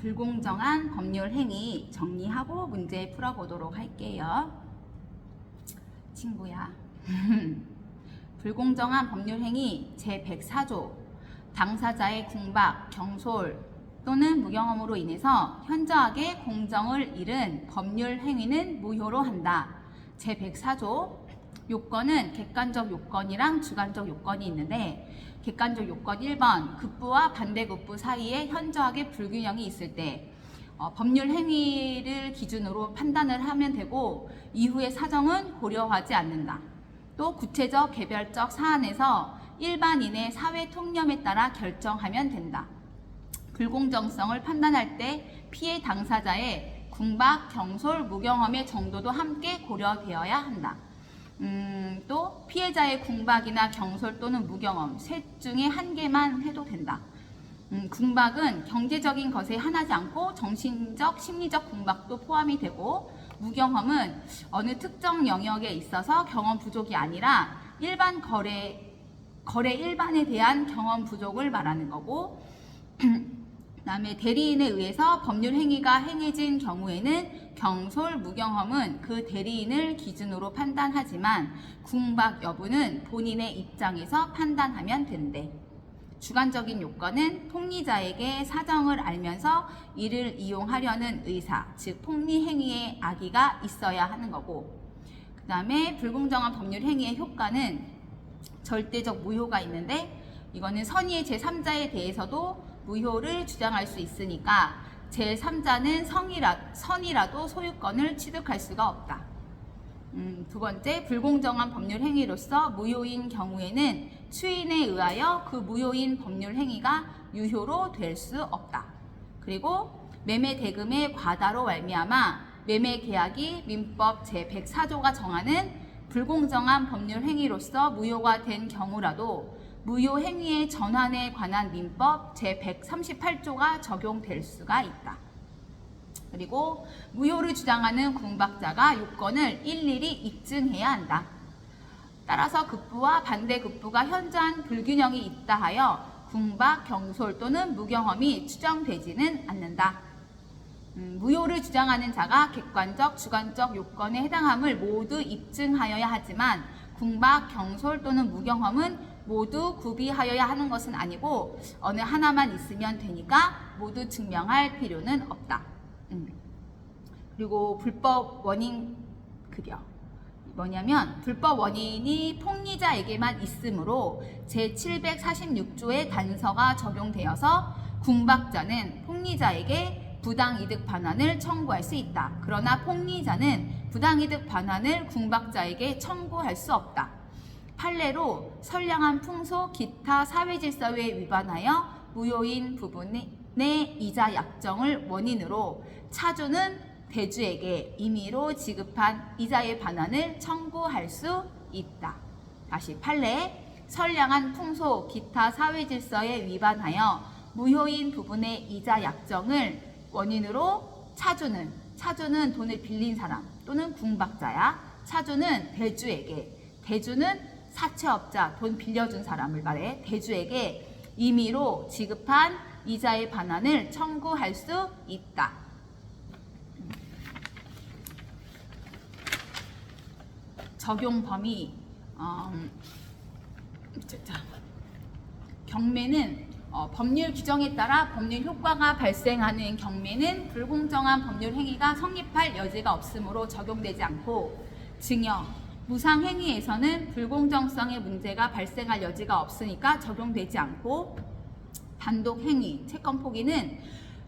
불공정한 법률 행위 정리하고 문제 풀어보도록 할게요. 친구야. 불공정한 법률 행위 제104조 당사자의 궁박, 경솔 또는 무경험으로 인해서 현저하게 공정을 잃은 법률 행위는 무효로 한다. 제104조 요건은 객관적 요건이랑 주관적 요건이 있는데 객관적 요건 1번 급부와 반대급부 사이에 현저하게 불균형이 있을 때 법률 행위를 기준으로 판단을 하면 되고 이후의 사정은 고려하지 않는다. 또 구체적 개별적 사안에서 일반인의 사회 통념에 따라 결정하면 된다. 불공정성을 판단할 때 피해 당사자의 궁박, 경솔, 무경험의 정도도 함께 고려되어야 한다. 또 피해자의 궁박이나 경솔 또는 무경험 셋 중에 한 개만 해도 된다. 궁박은 경제적인 것에 한하지 않고 정신적, 심리적 궁박도 포함이 되고 무경험은 어느 특정 영역에 있어서 경험 부족이 아니라 일반 거래 일반에 대한 경험 부족을 말하는 거고 그다음에 대리인에 의해서 법률 행위가 행해진 경우에는 경솔, 무경험은 그 대리인을 기준으로 판단하지만 궁박 여부는 본인의 입장에서 판단하면 된대. 주관적인 요건은 폭리자에게 사정을 알면서 이를 이용하려는 의사, 즉 폭리 행위의 악의가 있어야 하는 거고 그 다음에 불공정한 법률 행위의 효과는 절대적 무효가 있는데 이거는 선의의 제3자에 대해서도 무효를 주장할 수 있으니까 제3자는 선이라도 소유권을 취득할 수가 없다. 두 번째, 불공정한 법률 행위로서 무효인 경우에는 추인에 의하여 그 무효인 법률 행위가 유효로 될 수 없다. 그리고 매매 대금의 과다로 말미암아 매매 계약이 민법 제104조가 정하는 불공정한 법률 행위로서 무효가 된 경우라도 무효 행위의 전환에 관한 민법 제138조가 적용될 수가 있다. 그리고 무효를 주장하는 궁박자가 요건을 일일이 입증해야 한다. 따라서 급부와 반대급부가 현저한 불균형이 있다 하여 궁박, 경솔 또는 무경험이 추정되지는 않는다. 무효를 주장하는 자가 객관적, 주관적 요건에 해당함을 모두 입증하여야 하지만 궁박, 경솔 또는 무경험은 모두 구비하여야 하는 것은 아니고 어느 하나만 있으면 되니까 모두 증명할 필요는 없다. 그리고 불법 원인 급여 뭐냐면 불법 원인이 폭리자에게만 있으므로 제746조의 단서가 적용되어서 궁박자는 폭리자에게 부당이득 반환을 청구할 수 있다. 그러나 폭리자는 부당이득 반환을 궁박자에게 청구할 수 없다. 판례로 선량한 풍속, 기타 사회질서에 위반하여 무효인 부분의 이자 약정을 원인으로 차주는 대주에게 임의로 지급한 이자의 반환을 청구할 수 있다. 다시 판례, 선량한 풍속, 기타 사회질서에 위반하여 무효인 부분의 이자 약정을 원인으로 차주는 돈을 빌린 사람 또는 궁박자야. 차주는 대주는 사채업자, 돈 빌려준 사람을 말해. 대주에게 임의로 지급한 이자의 반환을 청구할 수 있다. 적용 범위 경매는 법률 규정에 따라 법률 효과가 발생하는 경매는 불공정한 법률 행위가 성립할 여지가 없으므로 적용되지 않고 증여, 무상 행위에서는 불공정성의 문제가 발생할 여지가 없으니까 적용되지 않고 단독 행위, 채권 포기는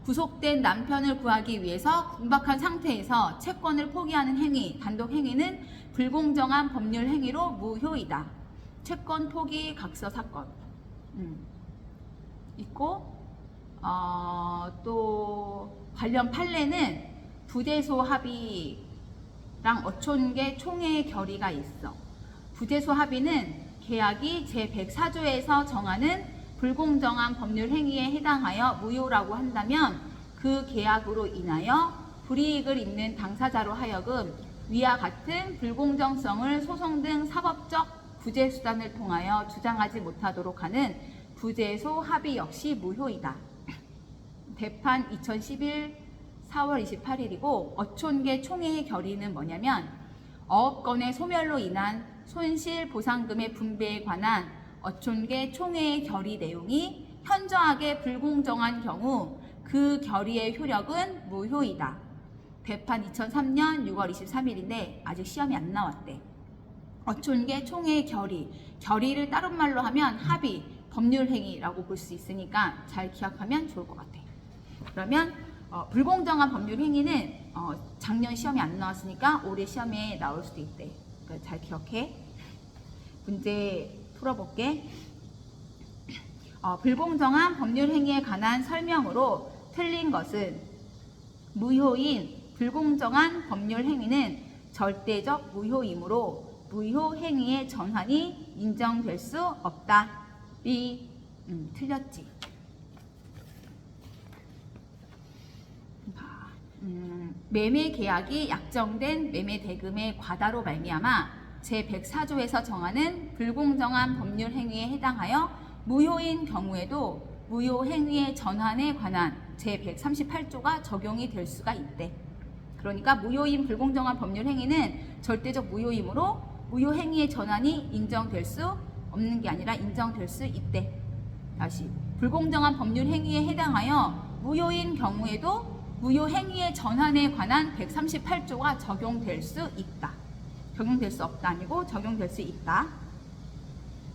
구속된 남편을 구하기 위해서 궁박한 상태에서 채권을 포기하는 행위, 단독 행위는 불공정한 법률 행위로 무효이다. 채권 포기 각서 사건 있고 또 관련 판례는 부대소 합의랑 어촌계 총회 결의가 있어. 부대소 합의는 계약이 제104조에서 정하는 불공정한 법률 행위에 해당하여 무효라고 한다면 그 계약으로 인하여 불이익을 입는 당사자로 하여금 위와 같은 불공정성을 소송 등 사법적 구제 수단을 통하여 주장하지 못하도록 하는 부재소 합의 역시 무효이다. 대판 2011 4월 28일이고 어촌계 총회의 결의는 뭐냐면 어업권의 소멸로 인한 손실 보상금의 분배에 관한 어촌계 총회의 결의 내용이 현저하게 불공정한 경우 그 결의의 효력은 무효이다. 대판 2003년 6월 23일인데 아직 시험이 안 나왔대. 어촌계 총회의 결의를 다른 말로 하면 합의, 법률행위라고 볼 수 있으니까 잘 기억하면 좋을 것 같아. 그러면 불공정한 법률행위는 작년 시험에 안 나왔으니까 올해 시험에 나올 수도 있대. 그러니까 잘 기억해. 문제 풀어볼게. 불공정한 법률행위에 관한 설명으로 틀린 것은 무효인 불공정한 법률행위는 절대적 무효이므로 무효행위의 전환이 인정될 수 없다. B. 틀렸지. 매매 계약이 약정된 매매 대금의 과다로 말미암아 제104조에서 정하는 불공정한 법률 행위에 해당하여 무효인 경우에도 무효 행위의 전환에 관한 제138조가 적용이 될 수가 있대. 그러니까 무효인 불공정한 법률 행위는 절대적 무효이므로 무효 행위의 전환이 인정될 수 없는 게 아니라 인정될 수 있대. 다시 불공정한 법률 행위에 해당하여 무효인 경우에도 무효 행위의 전환에 관한 138조가 적용될 수 있다. 적용될 수 없다 아니고 적용될 수 있다.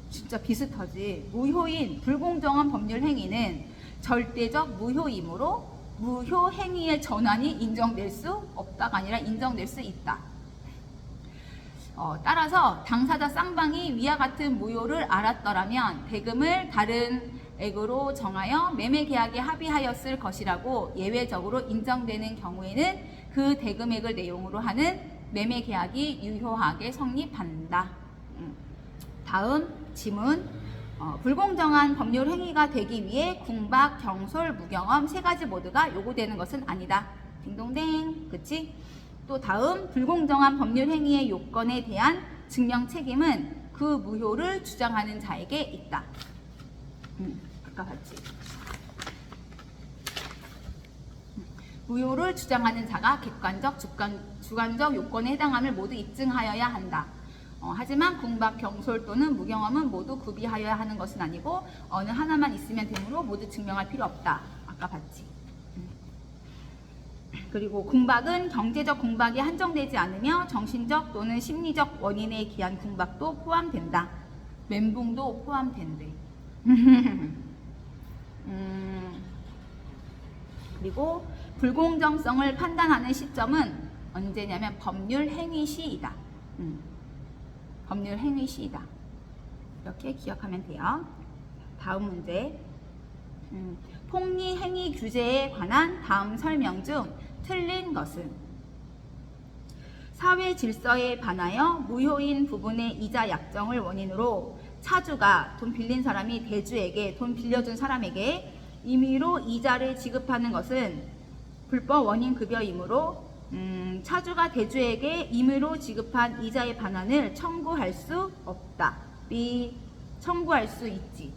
진짜 비슷하지. 무효인 불공정한 법률 행위는 절대적 무효이므로 무효 행위의 전환이 인정될 수 없다가 아니라 인정될 수 있다. 따라서 당사자 쌍방이 위와 같은 무효를 알았더라면 대금을 다른 액으로 정하여 매매 계약에 합의하였을 것이라고 예외적으로 인정되는 경우에는 그 대금액을 내용으로 하는 매매 계약이 유효하게 성립한다. 다음 지문. 불공정한 법률 행위가 되기 위해 궁박, 경솔, 무경험 세 가지 모두가 요구되는 것은 아니다. 딩동댕. 그치? 또 다음 불공정한 법률 행위의 요건에 대한 증명 책임은 그 무효를 주장하는 자에게 있다. 아까 봤지? 무효를 주장하는 자가 객관적, 주관적 요건에 해당함을 모두 입증하여야 한다. 하지만 궁박, 경솔 또는 무경험은 모두 구비하여야 하는 것은 아니고 어느 하나만 있으면 되므로 모두 증명할 필요 없다. 아까 봤지? 그리고 궁박은 경제적 궁박이 한정되지 않으며 정신적 또는 심리적 원인에 의한 궁박도 포함된다. 멘붕도 포함된대. 그리고 불공정성을 판단하는 시점은 언제냐면 법률 행위 시이다. 법률 행위 시이다. 이렇게 기억하면 돼요. 다음 문제. 폭리 행위 규제에 관한 다음 설명 중 틀린 것은 사회 질서에 반하여 무효인 부분의 이자 약정을 원인으로 차주가 돈 빌린 사람이 대주에게 돈 빌려준 사람에게 임의로 이자를 지급하는 것은 불법 원인 급여이므로 차주가 대주에게 임의로 지급한 이자의 반환을 청구할 수 없다. B. 청구할 수 있지.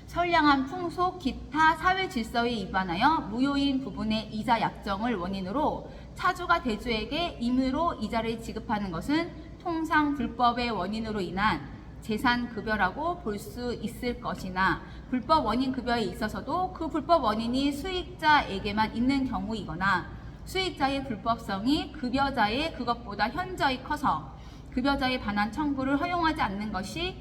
선량한 풍속, 기타 사회 질서에 위반하여 무효인 부분의 이자 약정을 원인으로 차주가 대주에게 임의로 이자를 지급하는 것은 통상 불법의 원인으로 인한 재산 급여라고 볼 수 있을 것이나 불법 원인 급여에 있어서도 그 불법 원인이 수익자에게만 있는 경우이거나 수익자의 불법성이 급여자의 그것보다 현저히 커서 급여자의 반환 청구를 허용하지 않는 것이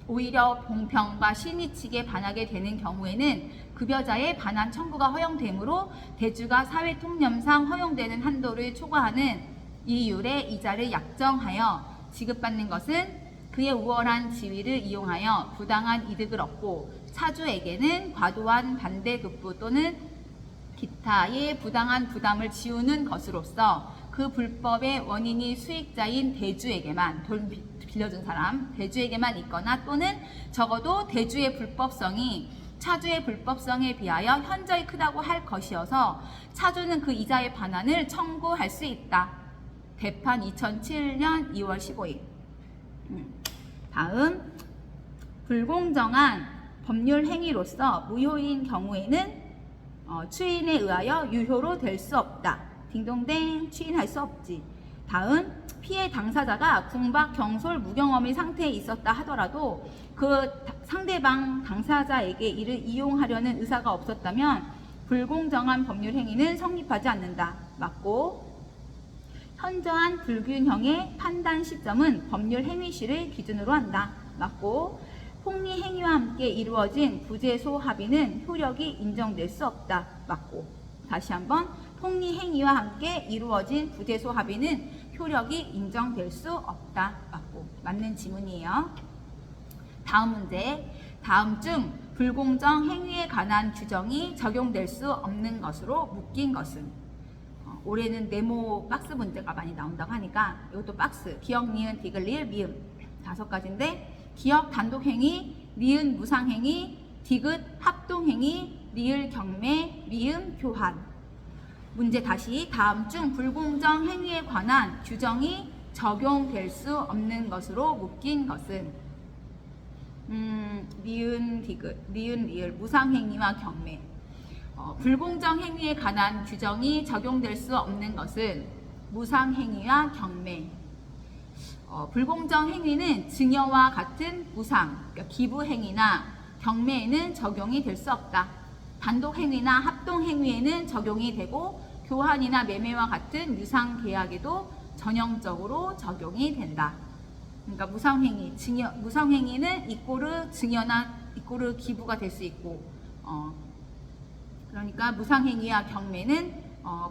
오히려 공평과 신의 측에 반하게 되는 경우에는 급여자의 반환 청구가 허용되므로 대주가 사회통념상 허용되는 한도를 초과하는 이율의 이자를 약정하여 지급받는 것은 그의 우월한 지위를 이용하여 부당한 이득을 얻고 차주에게는 과도한 반대급부 또는 기타의 부당한 부담을 지우는 것으로서 그 불법의 원인이 수익자인 대주에게만 돈 빌려준 사람 대주에게만 있거나 또는 적어도 대주의 불법성이 차주의 불법성에 비하여 현저히 크다고 할 것이어서 차주는 그 이자의 반환을 청구할 수 있다. 대판 2007년 2월 15일. 다음 불공정한 법률 행위로서 무효인 경우에는 추인에 의하여 유효로 될 수 없다. 딩동댕 추인할 수 없지. 다음 피해 당사자가 궁박, 경솔, 무경험의 상태에 있었다 하더라도 그 상대방 당사자에게 이를 이용하려는 의사가 없었다면 불공정한 법률 행위는 성립하지 않는다. 맞고 현저한 불균형의 판단 시점은 법률 행위시를 기준으로 한다. 맞고 폭리 행위와 함께 이루어진 부재소 합의는 효력이 인정될 수 없다. 맞고 다시 한번 폭리 행위와 함께 이루어진 부재소 합의는 효력이 인정될 수 없다. 맞고 맞는 지문이에요. 다음 문제. 다음 중 불공정 행위에 관한 규정이 적용될 수 없는 것으로 묶인 것은? 올해는 네모 박스 문제가 많이 나온다고 하니까 이것도 박스. 기억, 니은, 디귿, 리을, 미음 5가지인데 기억 단독행위, 니은 무상행위, 디귿 합동행위, 리을 경매, 미음 교환. 문제 다시. 다음 중 불공정 행위에 관한 규정이 적용될 수 없는 것으로 묶인 것은? 니은 디귿, 니은 리을, 무상행위와 경매. 불공정 행위에 관한 규정이 적용될 수 없는 것은 무상행위와 경매. 불공정 행위는 증여와 같은 무상, 그러니까 기부행위나 경매에는 적용이 될 수 없다. 단독행위나 합동행위에는 적용이 되고 교환이나 매매와 같은 유상계약에도 전형적으로 적용이 된다. 그러니까 무상행위, 무상행위는 이꼬르 증여나 이꼬르 기부가 될 수 있고 그러니까 무상행위와 경매는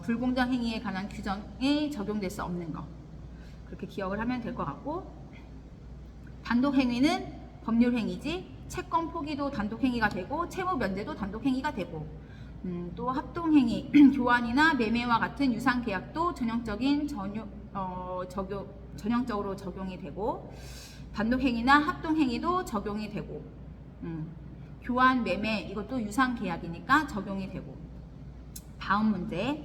불공정 행위에 관한 규정에 적용될 수 없는 거. 그렇게 기억을 하면 될 것 같고 단독행위는 법률행위지 채권 포기도 단독행위가 되고 채무 면제도 단독행위가 되고 또 합동행위, 교환이나 매매와 같은 유상계약도 전형적으로 적용이 되고 단독행위나 합동행위도 적용이 되고 교환, 매매 이것도 유상계약이니까 적용이 되고. 다음 문제.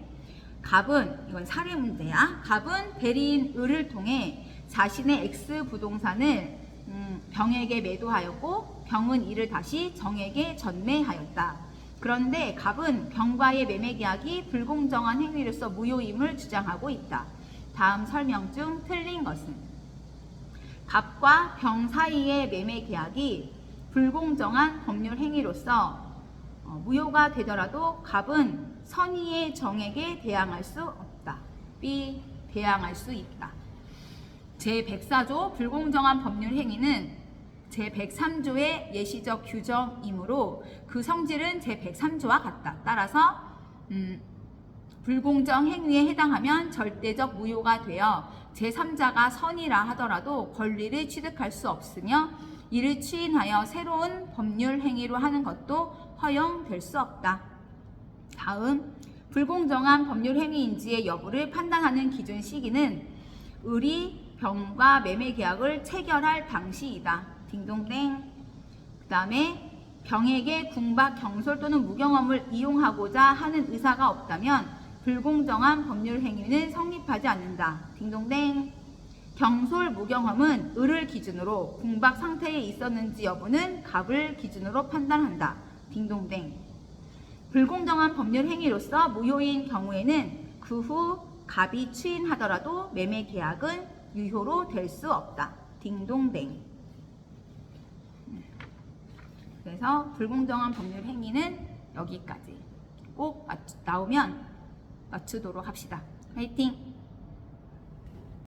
갑은, 이건 사례 문제야. 갑은 대리인 을을 통해 자신의 X 부동산을 병에게 매도하였고 병은 이를 다시 정에게 전매하였다. 그런데 갑은 병과의 매매 계약이 불공정한 행위로서 무효임을 주장하고 있다. 다음 설명 중 틀린 것은? 갑과 병 사이의 매매 계약이 불공정한 법률 행위로서 무효가 되더라도 갑은 선의의 정에게 대항할 수 없다. B. 대항할 수 있다. 제104조 불공정한 법률 행위는 제103조의 예시적 규정이므로 그 성질은 제103조와 같다. 따라서 불공정 행위에 해당하면 절대적 무효가 되어 제3자가 선의라 하더라도 권리를 취득할 수 없으며 이를 추인하여 새로운 법률 행위로 하는 것도 허용될 수 없다. 다음, 불공정한 법률 행위인지의 여부를 판단하는 기준 시기는 을이 병과 매매 계약을 체결할 당시이다. 딩동댕. 그 다음에 병에게 궁박, 경솔 또는 무경험을 이용하고자 하는 의사가 없다면 불공정한 법률 행위는 성립하지 않는다. 딩동댕. 경솔, 무경험은 을을 기준으로 궁박 상태에 있었는지 여부는 갑을 기준으로 판단한다. 딩동댕. 불공정한 법률 행위로서 무효인 경우에는 그 후 갑이 추인하더라도 매매 계약은 유효로 될 수 없다. 딩동댕. 그래서 불공정한 법률 행위는 여기까지 꼭 나오면 맞추도록 합시다. 화이팅!